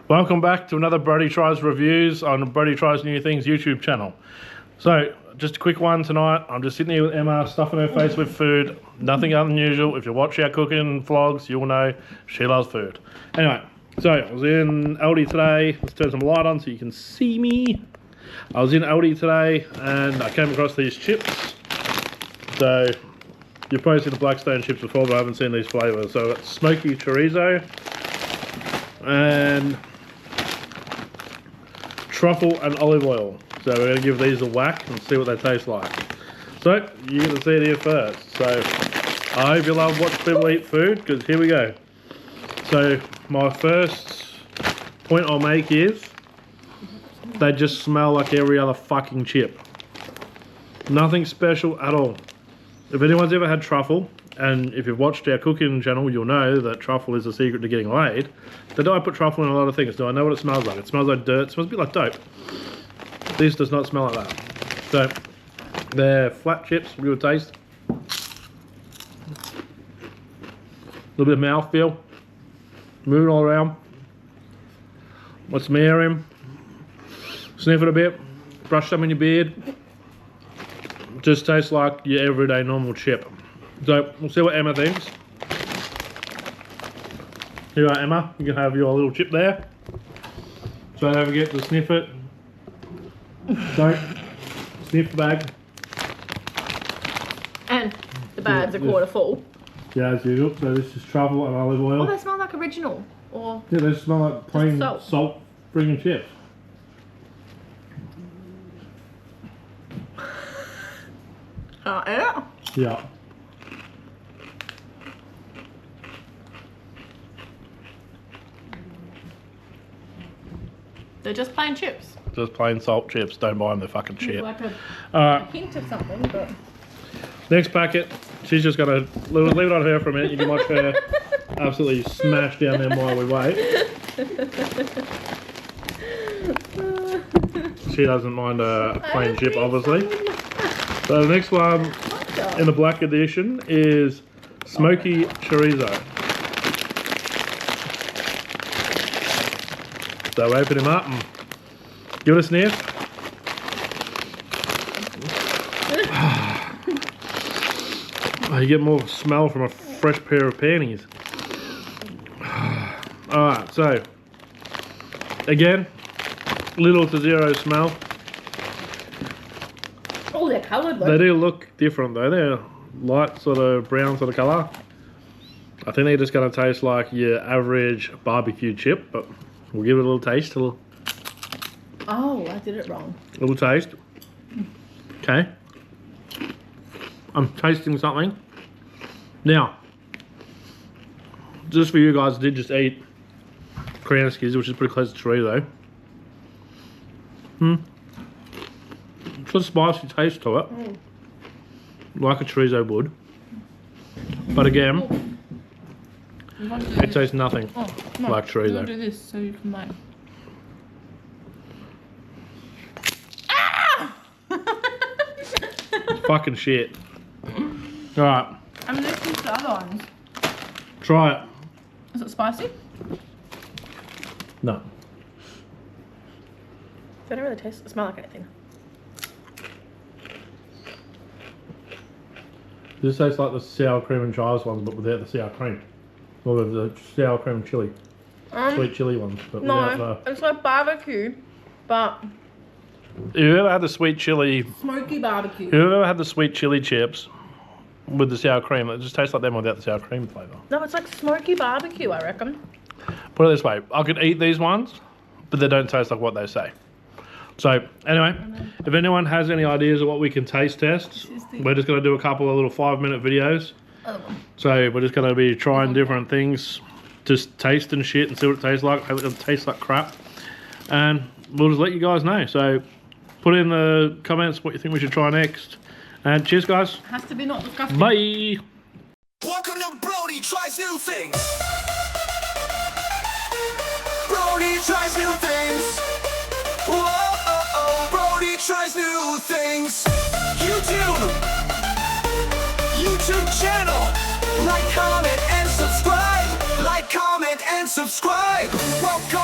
Welcome back to another Brodie Tries Reviews on Brodie Tries New Things YouTube channel. So, just a quick one tonight. I'm just sitting here with Emma, stuffing her face with food. Nothing unusual. If you watch our cooking vlogs, you'll know she loves food. Anyway, so I was in Aldi today. Let's turn some light on so you can see me. I was in Aldi today and I came across these chips. So, you've probably seen the Blackstone chips before, but I haven't seen these flavours. So, I've got smoky chorizo and truffle and olive oil. So we're going to give these a whack and see what they taste like. So you're going to see it here first. So I hope you love watching people eat food, because here we go. So my first point I'll make is they just smell like every other fucking chip. Nothing special at all. If anyone's ever had truffle, and if you've watched our cooking channel, you'll know that truffle is the secret to getting laid. But do I put truffle in a lot of things? Do I know what it smells like? It smells like dirt. It smells a bit like dope. This does not smell like that. So, they're flat chips, real taste. A little bit of mouthfeel. Moving all around. What's some air in? Sniff it a bit. Brush some in your beard. Just tastes like your everyday normal chip. So, we'll see what Emma thinks. Here you are, Emma. You can have your little chip there. So don't forget to sniff it. Don't sniff the bag. And the bag's a quarter full. Yeah, as usual. So this is truffle and olive oil. Oh, they smell like original. Or yeah, they smell like plain salt friggin' chips. yeah. Yeah. They're just plain chips. Just plain salt chips. Don't buy them, they're fucking shit. Like a hint of something, but... Next packet. She's just gonna leave it on her for a minute. You can watch her absolutely smash down there while we wait. She doesn't mind a plain chip, obviously. So the next one in the black edition is smoky chorizo. So open him up and give it a sniff. Oh, you get more smell from a fresh pair of panties. Alright, so again, little to zero smell. Oh, they're coloured. They do look different though. They're light sort of brown sort of colour. I think they're just going to taste like your average barbecue chip, but we'll give it a little taste. Oh, I did it wrong. A little taste. Okay. I'm tasting something. Now, just for you guys, I did just eat Kransky's, which is pretty close to chorizo. It's got a spicy taste to it. Like a chorizo would. But again, it tastes nothing like chorizo. You want to do this so you can like... It's fucking shit. Alright. I'm listening to the other ones. Try it. Is it spicy? No. They don't really smell like anything. This tastes like the sour cream and chives ones, but without the sour cream. Or with the sour cream and chili. Sweet chili ones, but without the... It's like barbecue, but... Have you ever had the sweet chili... Smoky barbecue. Have you ever had the sweet chili chips with the sour cream? It just tastes like them without the sour cream flavour. No, it's like smoky barbecue, I reckon. Put it this way, I could eat these ones, but they don't taste like what they say. So, anyway, if anyone has any ideas of what we can taste test, we're just going to do a couple of little 5-minute videos. So, we're just going to be trying different things, just tasting shit and see what it tastes like. Hope it tastes like crap. And we'll just let you guys know. So, put in the comments what you think we should try next. And cheers, guys. Has to be not disgusting. Bye. Welcome to Brodie Tries New Things. Brodie tries new things. Whoa, Brodie tries new things. YouTube channel. Like, comment, and subscribe. Like, comment, and subscribe. Welcome.